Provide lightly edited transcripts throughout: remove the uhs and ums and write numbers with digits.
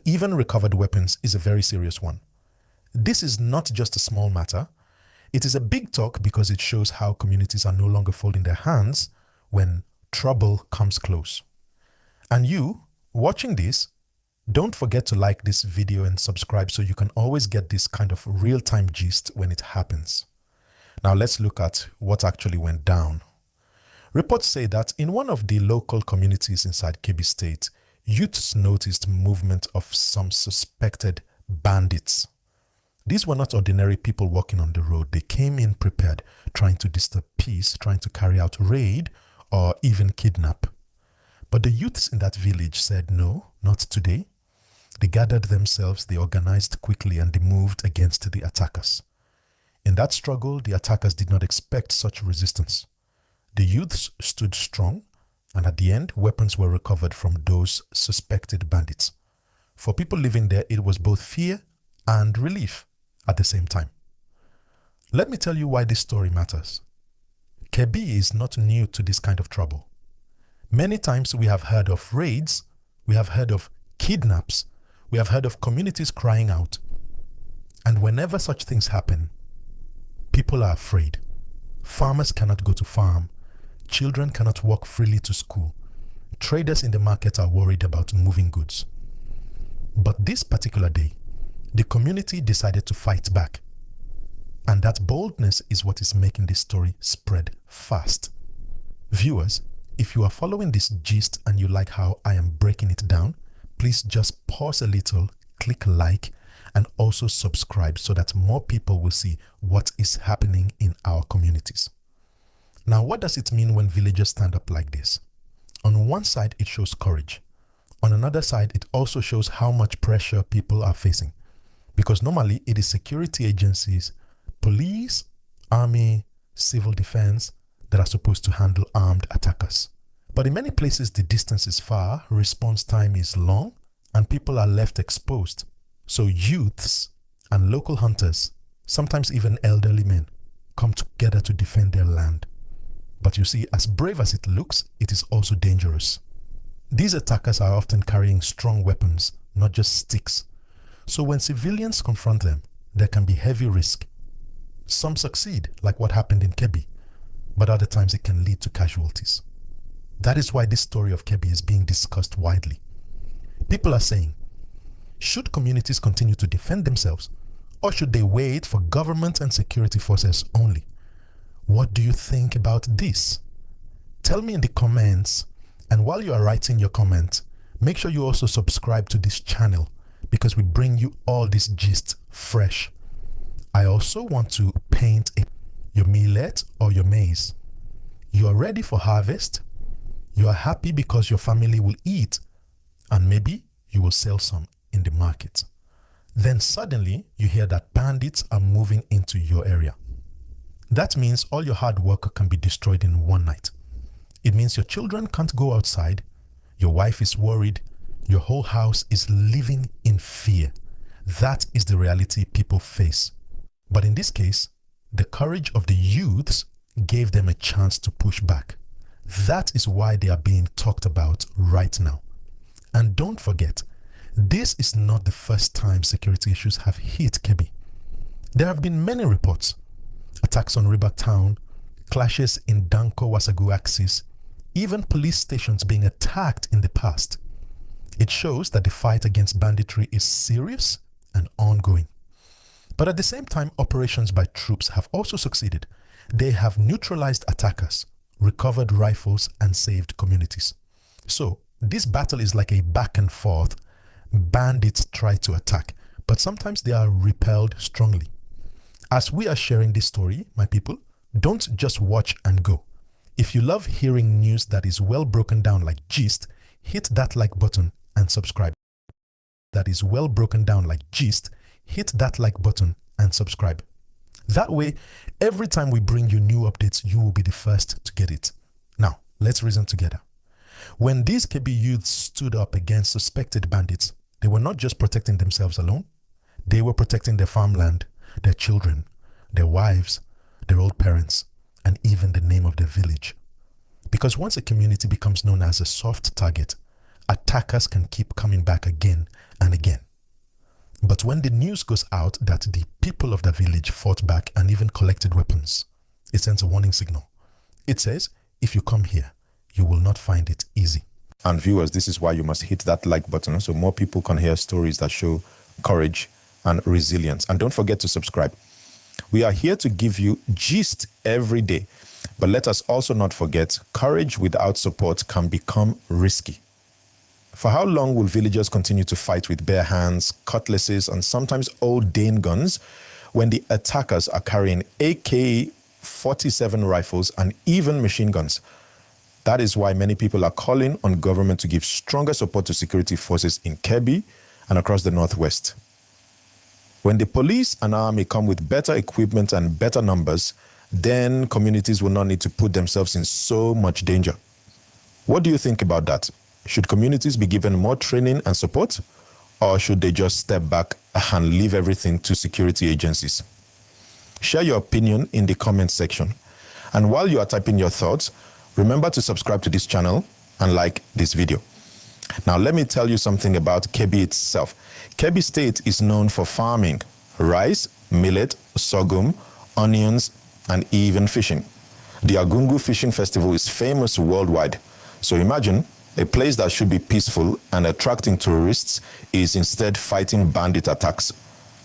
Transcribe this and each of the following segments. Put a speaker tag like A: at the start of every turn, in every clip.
A: even recovered weapons is a very serious one. This is not just a small matter. It is a big talk because it shows how communities are no longer folding their hands when trouble comes close. And you, watching this, don't forget to like this video and subscribe so you can always get this kind of real-time gist when it happens. Now let's look at what actually went down. Reports say that in one of the local communities inside Kebbi State, youths noticed movement of some suspected bandits. These were not ordinary people walking on the road. They came in prepared, trying to disturb peace, trying to carry out raid or even kidnap. But the youths in that village said, no, not today. They gathered themselves, they organized quickly, and they moved against the attackers. In that struggle, the attackers did not expect such resistance. The youths stood strong, and at the end, weapons were recovered from those suspected bandits. For people living there, it was both fear and relief at the same time. Let me tell you why this story matters. Kebbi is not new to this kind of trouble. Many times we have heard of raids, we have heard of kidnaps, we have heard of communities crying out. And whenever such things happen, people are afraid. Farmers cannot go to farm. Children cannot walk freely to school. Traders in the market are worried about moving goods. But this particular day, the community decided to fight back. And that boldness is what is making this story spread fast. Viewers, if you are following this gist and you like how I am breaking it down, please just pause a little, click like, and also subscribe so that more people will see what is happening in our communities. Now, what does it mean when villagers stand up like this? On one side, it shows courage. On another side, it also shows how much pressure people are facing. Because normally it is security agencies, police, army, civil defense that are supposed to handle armed attackers. But in many places, the distance is far, response time is long, and people are left exposed. So youths and local hunters, sometimes even elderly men, come together to defend their land. But you see, as brave as it looks, it is also dangerous. These attackers are often carrying strong weapons, not just sticks. So when civilians confront them, there can be heavy risk. Some succeed, like what happened in Kebbi, but other times it can lead to casualties. That is why this story of Kebbi is being discussed widely. People are saying, should communities continue to defend themselves, or should they wait for government and security forces only? What do you think about this? Tell me in the comments, and while you are writing your comment, make sure you also subscribe to this channel because we bring you all this gist fresh. I also want to paint your millet or your maize. You are ready for harvest. You are happy because your family will eat, and maybe you will sell some in the market. Then suddenly you hear that bandits are moving into your area. That means all your hard work can be destroyed in one night. It means your children can't go outside, your wife is worried, your whole house is living in fear. That is the reality people face. But in this case, the courage of the youths gave them a chance to push back. That is why they are being talked about right now. And don't forget, this is not the first time security issues have hit Kebbi. There have been many reports. Attacks on River Town, clashes in Danko-Wasagu axis, even police stations being attacked in the past. It shows that the fight against banditry is serious and ongoing. But at the same time, operations by troops have also succeeded. They have neutralized attackers, recovered rifles, and saved communities. So this battle is like a back and forth. Bandits try to attack, but sometimes they are repelled strongly. As we are sharing this story, my people, don't just watch and go. If you love hearing news that is well broken down like gist, hit that like button and subscribe. That is well broken down like gist, hit that like button and subscribe. That way, every time we bring you new updates, you will be the first to get it. Now, let's reason together. When these Kebbi youths stood up against suspected bandits, they were not just protecting themselves alone. They were protecting their farmland, their children, their wives, their old parents, and even the name of their village. Because once a community becomes known as a soft target, attackers can keep coming back again and again. But when the news goes out that the people of the village fought back and even collected weapons, it sends a warning signal. It says, if you come here, you will not find it easy. And viewers, this is why you must hit that like button so more people can hear stories that show courage and resilience. And don't forget to subscribe. We are here to give you gist every day. But let us also not forget, courage without support can become risky. For how long will villagers continue to fight with bare hands, cutlasses, and sometimes old Dane guns when the attackers are carrying AK-47 rifles and even machine guns? That is why many people are calling on government to give stronger support to security forces in Kebbi and across the Northwest. When the police and army come with better equipment and better numbers, then communities will not need to put themselves in so much danger. What do you think about that? Should communities be given more training and support, or should they just step back and leave everything to security agencies? Share your opinion in the comment section. And while you are typing your thoughts, remember to subscribe to this channel and like this video. Now, let me tell you something about Kebbi itself. Kebbi State is known for farming, rice, millet, sorghum, onions, and even fishing. The Argungu Fishing Festival is famous worldwide. So imagine a place that should be peaceful and attracting tourists is instead fighting bandit attacks.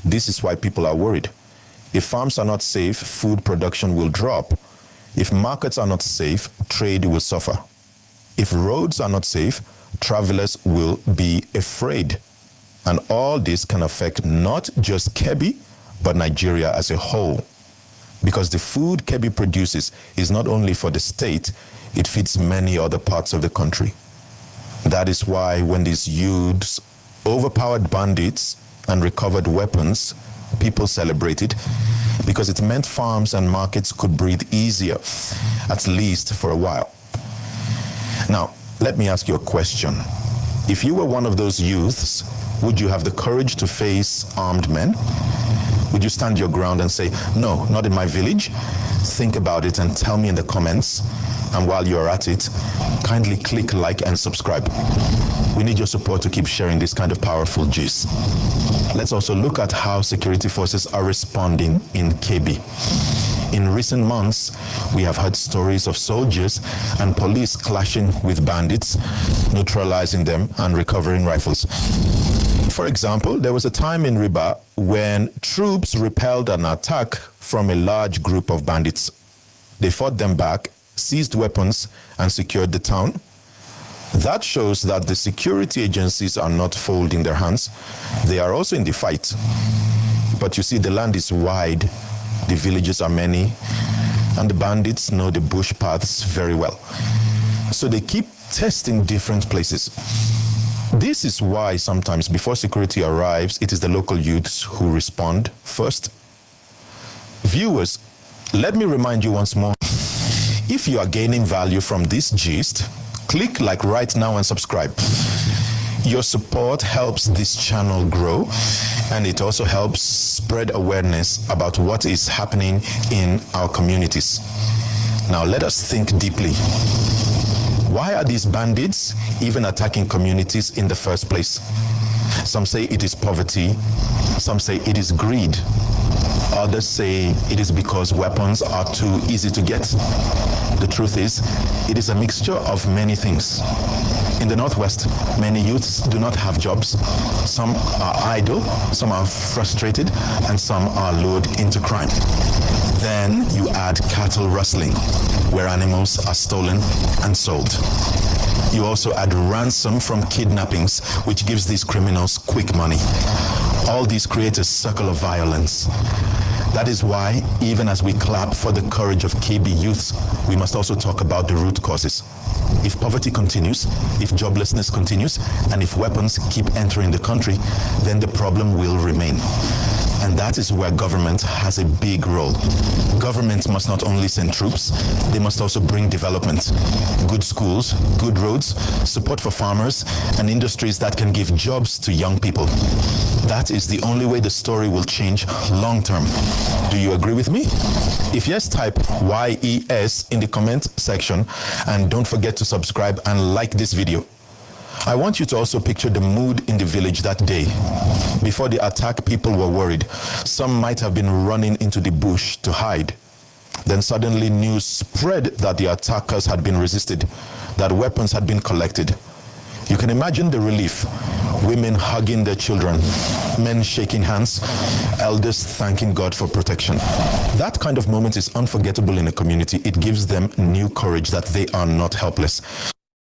A: This is why people are worried. If farms are not safe, food production will drop. If markets are not safe, trade will suffer. If roads are not safe, travelers will be afraid. And all this can affect not just Kebbi, but Nigeria as a whole. Because the food Kebbi produces is not only for the state, it feeds many other parts of the country. That is why when these youths overpowered bandits and recovered weapons, people celebrated, because it meant farms and markets could breathe easier, at least for a while. Now, let me ask you a question. If you were one of those youths, would you have the courage to face armed men? Would you stand your ground and say, no, not in my village? Think about it and tell me in the comments. And while you're at it, kindly click like and subscribe. We need your support to keep sharing this kind of powerful gist. Let's also look at how security forces are responding in Kebbi. In recent months, we have heard stories of soldiers and police clashing with bandits, neutralizing them and recovering rifles. For example, there was a time in Riba when troops repelled an attack from a large group of bandits. They fought them back, seized weapons, and secured the town. That shows that the security agencies are not folding their hands. They are also in the fight. But you see, the land is wide, the villages are many, and the bandits know the bush paths very well. So they keep testing different places. This is why sometimes before security arrives, it is the local youths who respond first. Viewers, let me remind you once more, if you are gaining value from this gist, click like right now and subscribe. Your support helps this channel grow, and it also helps spread awareness about what is happening in our communities. Now let us think deeply. Why are these bandits even attacking communities in the first place? Some say it is poverty, some say it is greed. Others say it is because weapons are too easy to get. The truth is, it is a mixture of many things. In the Northwest, many youths do not have jobs. Some are idle, some are frustrated, and some are lured into crime. Then you add cattle rustling, where animals are stolen and sold. You also add ransom from kidnappings, which gives these criminals quick money. All these create a circle of violence. That is why, even as we clap for the courage of Kebbi youths, we must also talk about the root causes. If poverty continues, if joblessness continues, and if weapons keep entering the country, then the problem will remain. And that is where government has a big role. Government must not only send troops, they must also bring development. Good schools, good roads, support for farmers, and industries that can give jobs to young people. That is the only way the story will change long term. Do you agree with me? If yes, type YES in the comment section, and don't forget to subscribe and like this video.
B: I want you to also picture the mood in the village that day. Before the attack, people were worried. Some might have been running into the bush to hide. Then suddenly news spread that the attackers had been resisted, that weapons had been collected. You can imagine the relief. Women hugging their children, men shaking hands, elders thanking God for protection. That kind of moment is unforgettable in a community. It gives them new courage that they are not helpless.